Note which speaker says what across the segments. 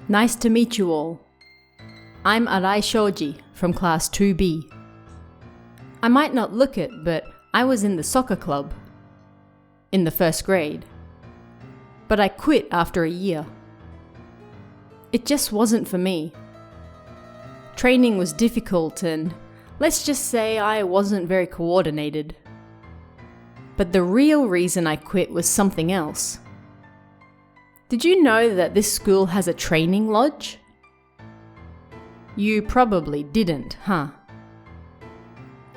Speaker 1: Nice to meet you all. I'm Arai Shoji from Class 2B. I might not look it, but I was in the soccer club in the first grade. But I quit after a year. It just wasn't for me. Training was difficult and let's just say I wasn't very coordinated. But the real reason I quit was something else. Did you know that this school has a training lodge? You probably didn't, huh?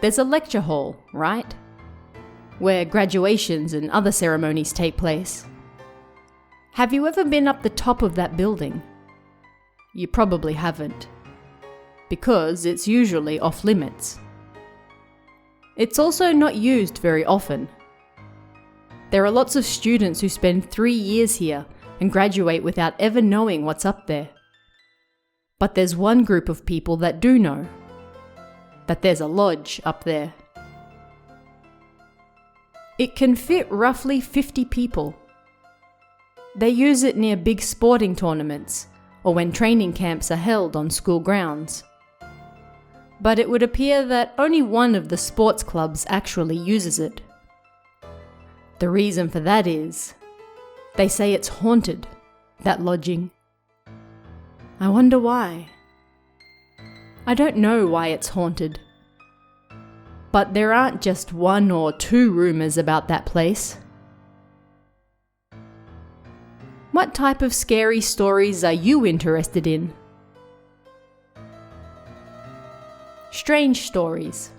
Speaker 1: There's a lecture hall, right? Where graduations and other ceremonies take place. Have you ever been up the top of that building? You probably haven't, because it's usually off limits. It's also not used very often. There are lots of students who spend 3 years here and graduate without ever knowing what's up there. But there's one group of people that do know, that there's a lodge up there. It can fit roughly 50 people. They use it near big sporting tournaments or when training camps are held on school grounds. But it would appear that only one of the sports clubs actually uses it. The reason for that is, they say it's haunted, that lodging. I wonder why. I don't know why it's haunted. But there aren't just 1 or 2 rumors about that place. What type of scary stories are you interested in? Strange stories.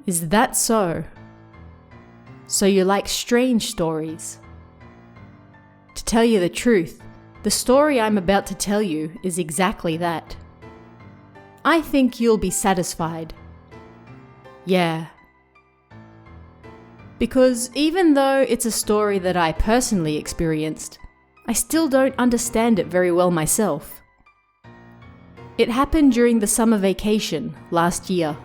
Speaker 1: Is that so? So you like strange stories? To tell you the truth, the story I'm about to tell you is exactly that. I think you'll be satisfied. Yeah. Because even though it's a story that I personally experienced, I still don't understand it very well myself. It happened during the summer vacation last year.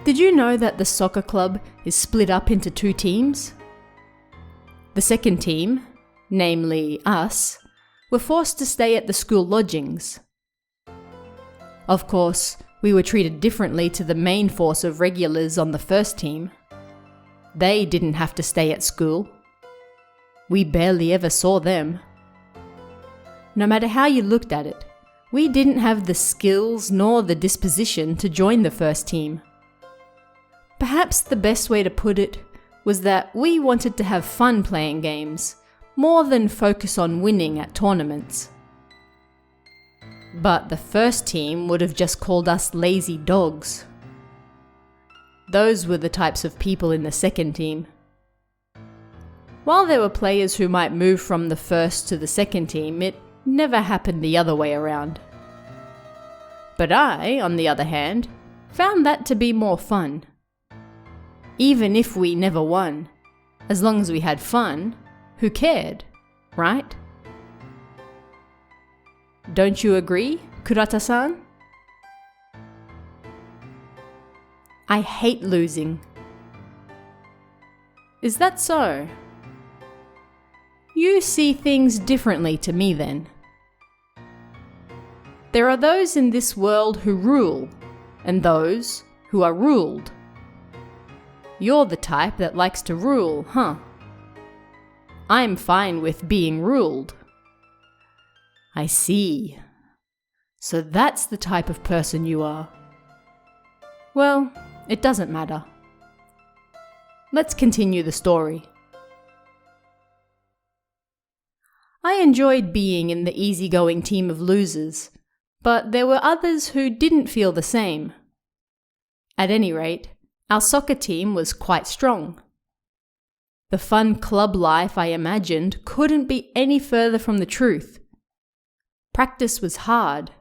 Speaker 1: Did you know that the soccer club is split up into 2 teams? The second team, namely us, were forced to stay at the school lodgings. Of course, we were treated differently to the main force of regulars on the first team. They didn't have to stay at school. We barely ever saw them. No matter how you looked at it, we didn't have the skills nor the disposition to join the first team. Perhaps the best way to put it was that we wanted to have fun playing games, more than focus on winning at tournaments. But the first team would have just called us lazy dogs. Those were the types of people in the second team. While there were players who might move from the first to the second team, it never happened the other way around. But I, on the other hand, found that to be more fun. Even if we never won, as long as we had fun, who cared, right? Don't you agree, Kurata-san? I hate losing. Is that so? You see things differently to me then. There are those in this world who rule, and those who are ruled. You're the type that likes to rule, huh? I'm fine with being ruled. I see. So that's the type of person you are. Well, it doesn't matter. Let's continue the story. I enjoyed being in the easygoing team of losers, but there were others who didn't feel the same. At any rate, our soccer team was quite strong. The fun club life I imagined couldn't be any further from the truth. Practice was hard,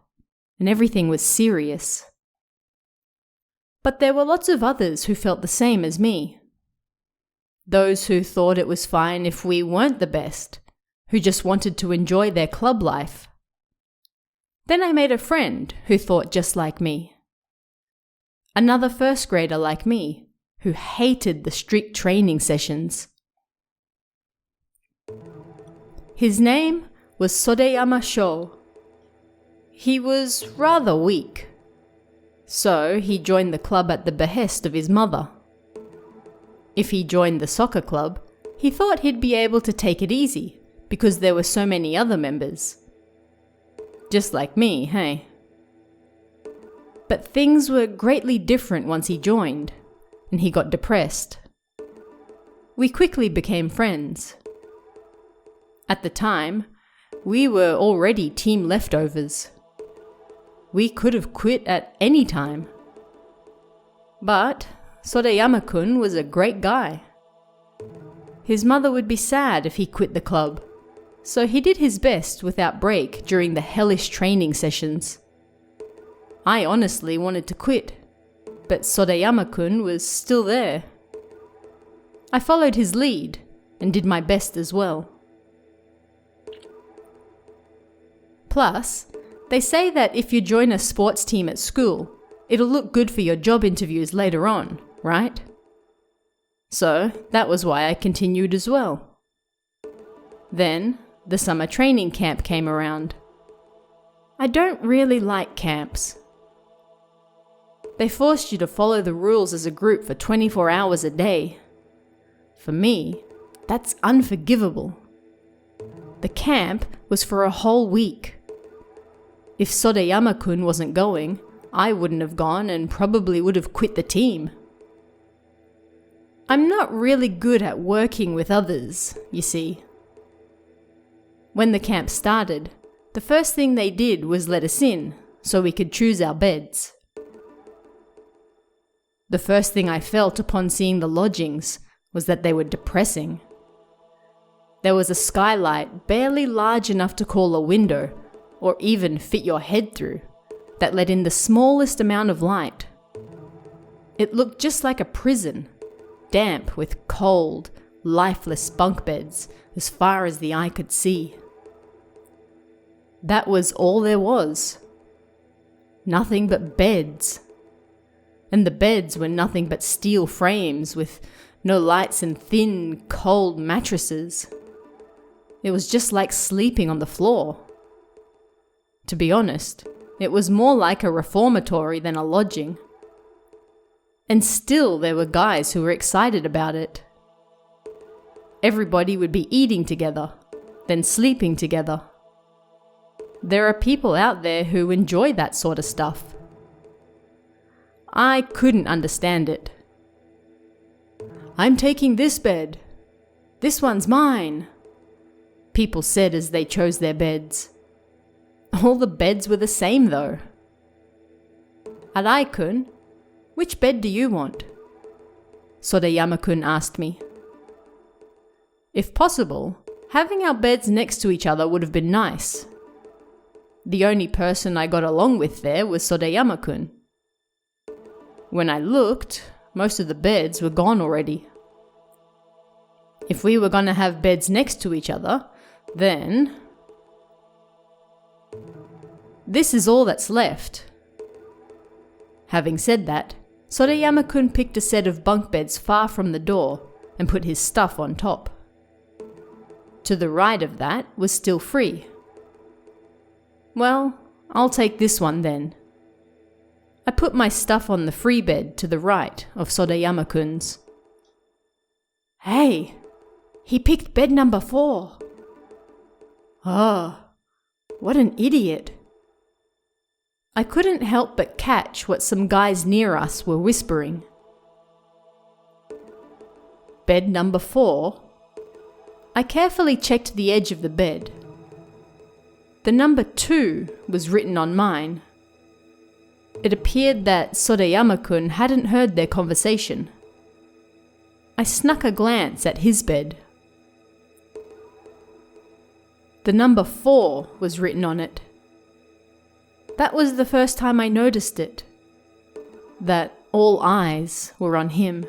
Speaker 1: and everything was serious. But there were lots of others who felt the same as me. Those who thought it was fine if we weren't the best, who just wanted to enjoy their club life. Then I made a friend who thought just like me. Another first grader like me, who hated the strict training sessions. His name was Sodeyama Sho. He was rather weak, so he joined the club at the behest of his mother. If he joined the soccer club, he thought he'd be able to take it easy because there were so many other members. Just like me, hey? But things were greatly different once he joined, and he got depressed. We quickly became friends. At the time, we were already team leftovers. We could have quit at any time. But Sodeyama-kun was a great guy. His mother would be sad if he quit the club, so he did his best without break during the hellish training sessions. I honestly wanted to quit, but Sodeyama-kun was still there. I followed his lead and did my best as well. Plus, they say that if you join a sports team at school, it'll look good for your job interviews later on, right? So that was why I continued as well. Then, the summer training camp came around. I don't really like camps. They forced you to follow the rules as a group for 24 hours a day. For me, that's unforgivable. The camp was for a whole week. If Sodeyama-kun wasn't going, I wouldn't have gone and probably would have quit the team. I'm not really good at working with others, you see. When the camp started, the first thing they did was let us in so we could choose our beds. The first thing I felt upon seeing the lodgings was that they were depressing. There was a skylight barely large enough to call a window or even fit your head through that let in the smallest amount of light. It looked just like a prison, damp with cold, lifeless bunk beds as far as the eye could see. That was all there was. Nothing but beds. And the beds were nothing but steel frames with no lights and thin, cold mattresses. It was just like sleeping on the floor. To be honest, it was more like a reformatory than a lodging. And still there were guys who were excited about it. Everybody would be eating together, then sleeping together. There are people out there who enjoy that sort of stuff. I couldn't understand it. "I'm taking this bed. This one's mine," people said as they chose their beds. All the beds were the same though. "Arai-kun, which bed do you want?" Sodeyama-kun asked me. If possible, having our beds next to each other would have been nice. The only person I got along with there was Sodeyama-kun. When I looked, most of the beds were gone already. If we were going to have beds next to each other, then this is all that's left. Having said that, Sodeyama-kun picked a set of bunk beds far from the door and put his stuff on top. To the right of that was still free. Well, I'll take this one then. I put my stuff on the free bed to the right of Sodeyama-kun's. "Hey, he picked bed number 4. Oh, what an idiot. I couldn't help but catch what some guys near us were whispering. Bed number 4? I carefully checked the edge of the bed. The number 2 was written on mine. It appeared that Sodeyama-kun hadn't heard their conversation. I snuck a glance at his bed. The number 4 was written on it. That was the first time I noticed it. That all eyes were on him.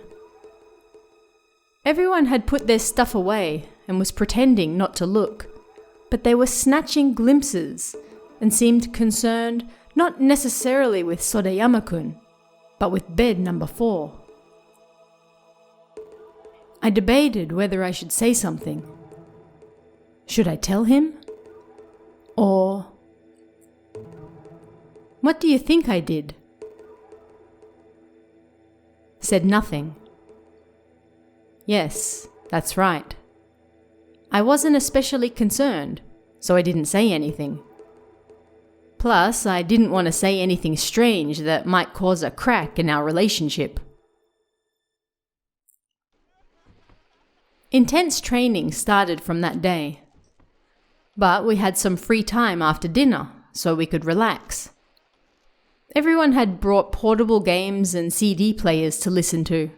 Speaker 1: Everyone had put their stuff away and was pretending not to look, but they were snatching glimpses and seemed concerned not necessarily with Sodeyama-kun, but with bed number 4. I debated whether I should say something. Should I tell him? Or... What do you think I did? Said nothing. Yes, that's right. I wasn't especially concerned, so I didn't say anything. Plus, I didn't want to say anything strange that might cause a crack in our relationship. Intense training started from that day. But we had some free time after dinner, so we could relax. Everyone had brought portable games and CD players to listen to.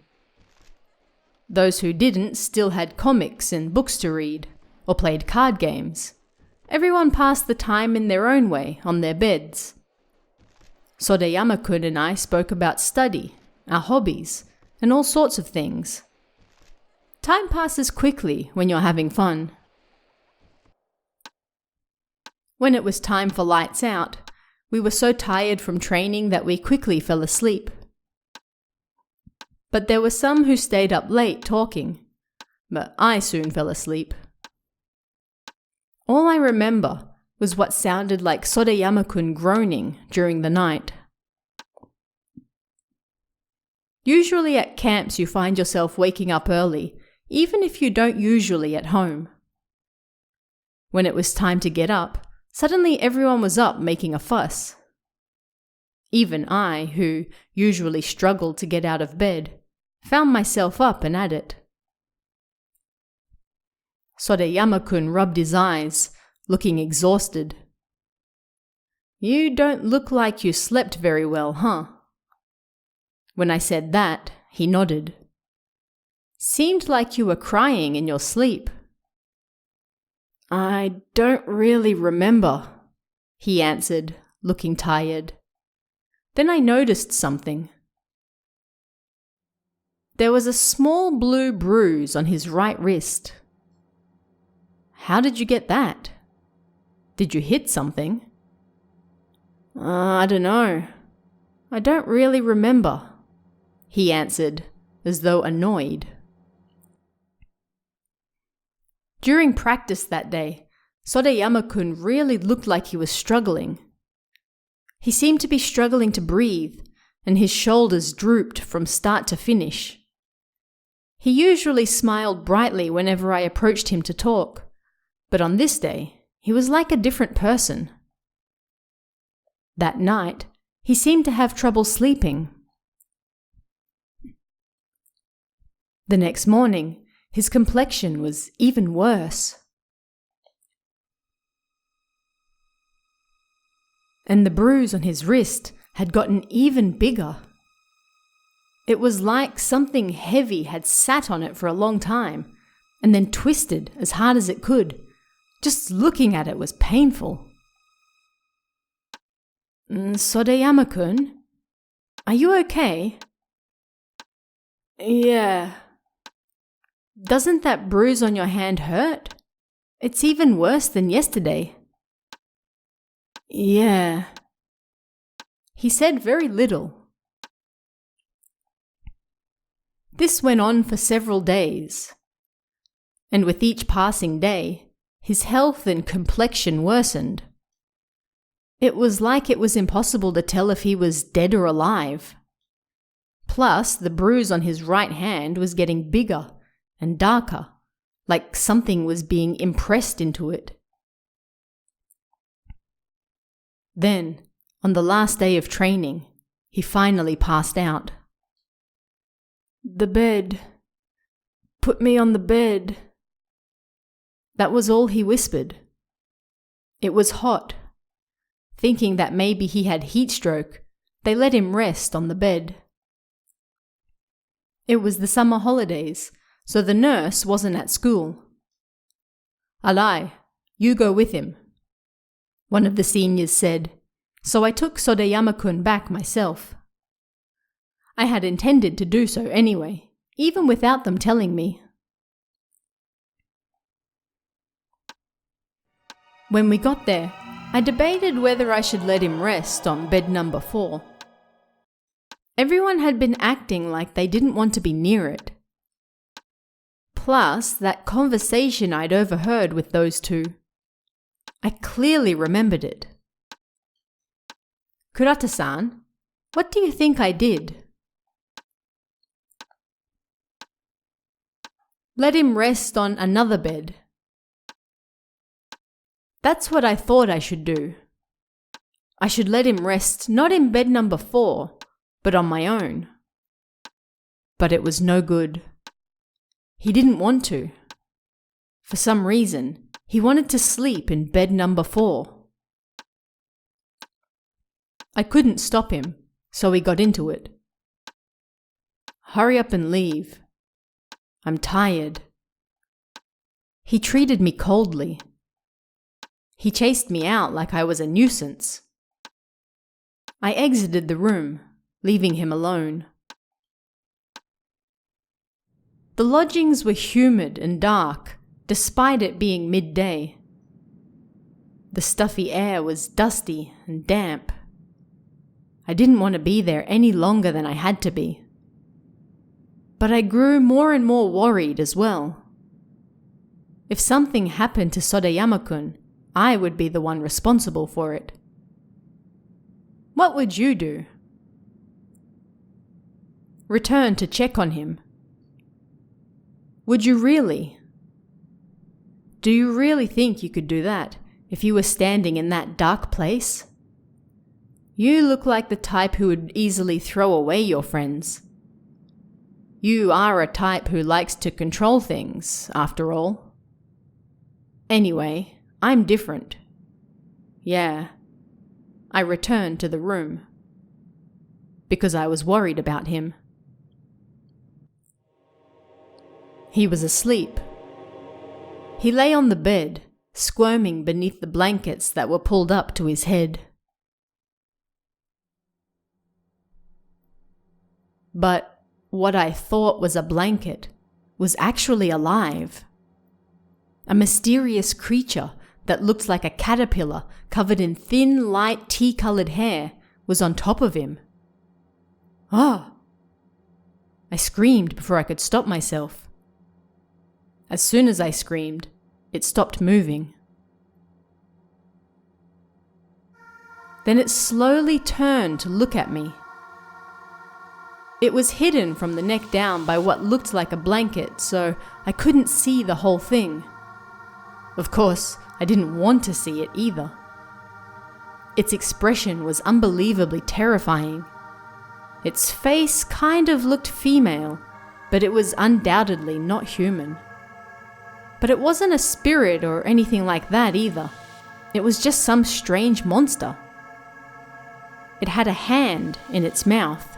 Speaker 1: Those who didn't still had comics and books to read, or played card games. Everyone passed the time in their own way on their beds. Sodayama-kun and I spoke about study, our hobbies, and all sorts of things. Time passes quickly when you're having fun. When it was time for lights out, we were so tired from training that we quickly fell asleep. But there were some who stayed up late talking, but I soon fell asleep. All I remember was what sounded like Sodayama-kun groaning during the night. Usually at camps you find yourself waking up early, even if you don't usually at home. When it was time to get up, suddenly everyone was up making a fuss. Even I, who usually struggled to get out of bed, found myself up and at it. Sodayama-kun rubbed his eyes, looking exhausted. You don't look like you slept very well, huh? When I said that, he nodded. Seemed like you were crying in your sleep. I don't really remember, he answered, looking tired. Then I noticed something. There was a small blue bruise on his right wrist. How did you get that? Did you hit something? I don't know. I don't really remember, he answered, as though annoyed. During practice that day, Sodayama-kun really looked like he was struggling. He seemed to be struggling to breathe, and his shoulders drooped from start to finish. He usually smiled brightly whenever I approached him to talk, but on this day, he was like a different person. That night, he seemed to have trouble sleeping. The next morning, his complexion was even worse. And the bruise on his wrist had gotten even bigger. It was like something heavy had sat on it for a long time, and then twisted as hard as it could. Just looking at it was painful. Sodayama-kun, are you okay? Yeah. Doesn't that bruise on your hand hurt? It's even worse than yesterday. Yeah. He said very little. This went on for several days, and with each passing day, his health and complexion worsened. It was like it was impossible to tell if he was dead or alive. Plus, the bruise on his right hand was getting bigger and darker, like something was being impressed into it. Then, on the last day of training, he finally passed out. The bed. Put me on the bed. That was all he whispered. It was hot. Thinking that maybe he had heat stroke, they let him rest on the bed. It was the summer holidays, so the nurse wasn't at school. Arai, you go with him, one of the seniors said, so I took Sodayama-kun back myself. I had intended to do so anyway, even without them telling me. When we got there, I debated whether I should let him rest on bed number 4. Everyone had been acting like they didn't want to be near it. Plus, that conversation I'd overheard with those two. I clearly remembered it. Kurata-san, what do you think I did? Let him rest on another bed. That's what I thought I should do. I should let him rest not in bed number 4, but on my own. But it was no good. He didn't want to. For some reason, he wanted to sleep in bed number 4. I couldn't stop him, so we got into it. Hurry up and leave. I'm tired. He treated me coldly. He chased me out like I was a nuisance. I exited the room, leaving him alone. The lodgings were humid and dark, despite it being midday. The stuffy air was dusty and damp. I didn't want to be there any longer than I had to be. But I grew more and more worried as well. If something happened to Sodayama-kun, I would be the one responsible for it. What would you do? Return to check on him. Would you really? Do you really think you could do that if you were standing in that dark place? You look like the type who would easily throw away your friends. You are a type who likes to control things, after all. Anyway, I'm different. Yeah. I returned to the room. Because I was worried about him. He was asleep. He lay on the bed, squirming beneath the blankets that were pulled up to his head. But what I thought was a blanket was actually alive. A mysterious creature that looked like a caterpillar covered in thin, light tea-colored hair was on top of him. Ah! I screamed before I could stop myself. As soon as I screamed, it stopped moving. Then it slowly turned to look at me. It was hidden from the neck down by what looked like a blanket, so I couldn't see the whole thing. Of course, I didn't want to see it either. Its expression was unbelievably terrifying. Its face kind of looked female, but it was undoubtedly not human. But it wasn't a spirit or anything like that either. It was just some strange monster. It had a hand in its mouth.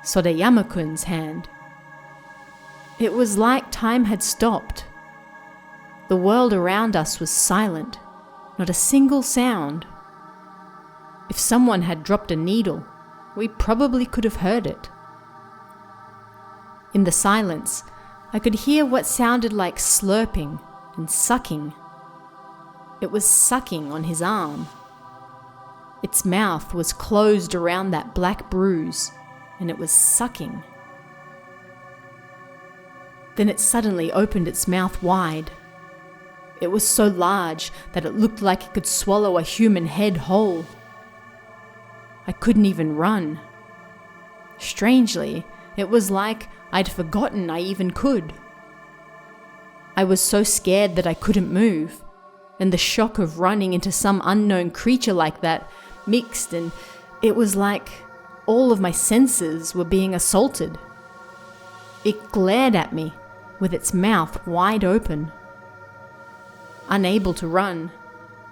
Speaker 1: Sodayama-kun's hand. It was like time had stopped. The world around us was silent, not a single sound. If someone had dropped a needle, we probably could have heard it. In the silence, I could hear what sounded like slurping and sucking. It was sucking on his arm. Its mouth was closed around that black bruise, and it was sucking. Then it suddenly opened its mouth wide. It was so large that it looked like it could swallow a human head whole. I couldn't even run. Strangely, it was like I'd forgotten I even could. I was so scared that I couldn't move, and the shock of running into some unknown creature like that mixed, and it was like all of my senses were being assaulted. It glared at me with its mouth wide open. Unable to run,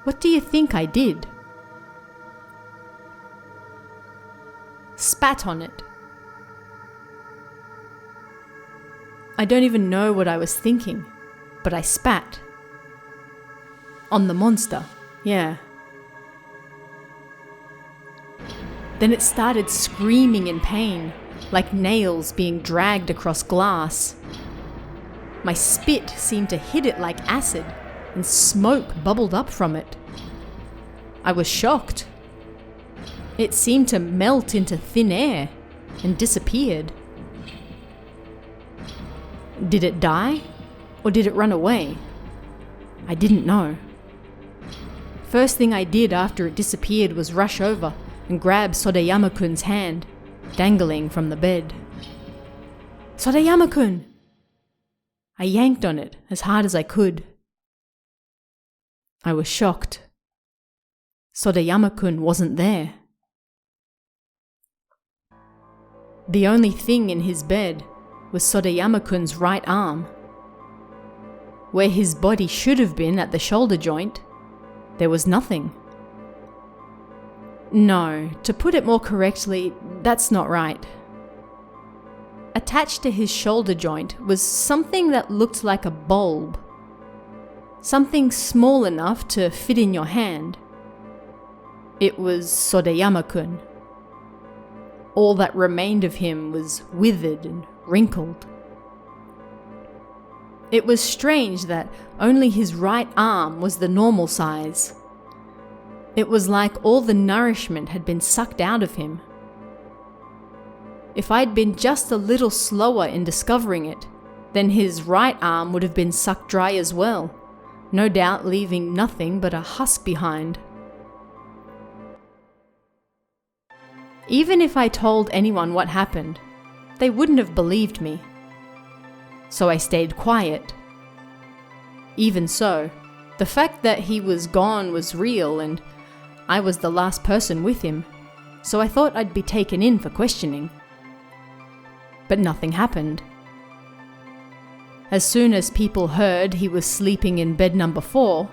Speaker 1: what do you think I did? Spat on it. I don't even know what I was thinking, but I spat. On the monster, yeah. Then it started screaming in pain, like nails being dragged across glass. My spit seemed to hit it like acid, and smoke bubbled up from it. I was shocked. It seemed to melt into thin air and disappeared. Did it die? Or did it run away? I didn't know. First thing I did after it disappeared was rush over and grab Sodayama-kun's hand, dangling from the bed. Sodayama-kun! I yanked on it as hard as I could. I was shocked. Sodayama-kun wasn't there. The only thing in his bed was Sodayama-kun's right arm. Where his body should have been at the shoulder joint, there was nothing. No, to put it more correctly, that's not right. Attached to his shoulder joint was something that looked like a bulb. Something small enough to fit in your hand. It was Sodayama-kun. All that remained of him was withered and wrinkled. It was strange that only his right arm was the normal size. It was like all the nourishment had been sucked out of him. If I'd been just a little slower in discovering it, then his right arm would have been sucked dry as well, no doubt leaving nothing but a husk behind. Even if I told anyone what happened, they wouldn't have believed me. So I stayed quiet. Even so, the fact that he was gone was real and I was the last person with him, so I thought I'd be taken in for questioning. But nothing happened. As soon as people heard he was sleeping in bed number 4,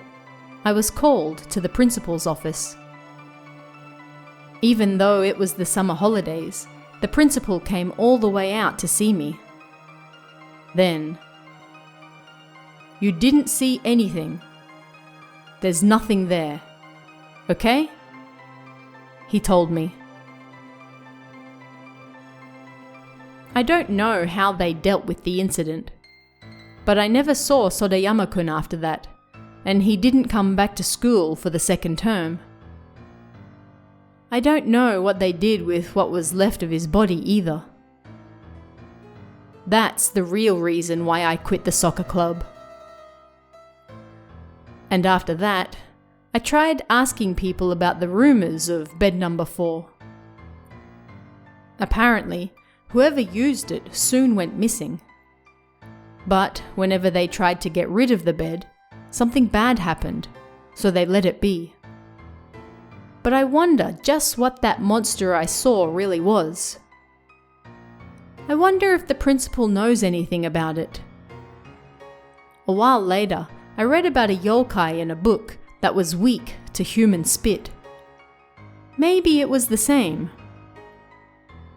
Speaker 1: I was called to the principal's office. Even though it was the summer holidays, the principal came all the way out to see me. Then, "You didn't see anything. There's nothing there. Okay?" he told me. I don't know how they dealt with the incident, but I never saw Sodayama-kun after that, and he didn't come back to school for the second term. I don't know what they did with what was left of his body either. That's the real reason why I quit the soccer club. And after that, I tried asking people about the rumors of bed number 4. Apparently, whoever used it soon went missing. But whenever they tried to get rid of the bed, something bad happened, so they let it be. But I wonder just what that monster I saw really was. I wonder if the principal knows anything about it. A while later, I read about a yokai in a book that was weak to human spit. Maybe it was the same.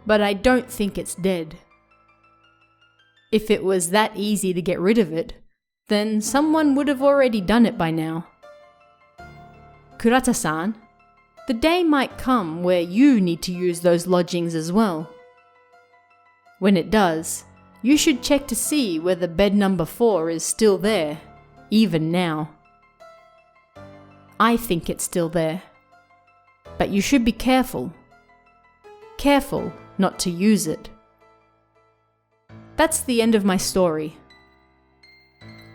Speaker 1: But I don't think it's dead. If it was that easy to get rid of it, then someone would have already done it by now. Kurata-san, the day might come where you need to use those lodgings as well. When it does, you should check to see whether bed number 4 is still there, even now. I think it's still there. But you should be careful. Careful not to use it. That's the end of my story.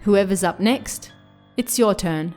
Speaker 1: Whoever's up next, it's your turn.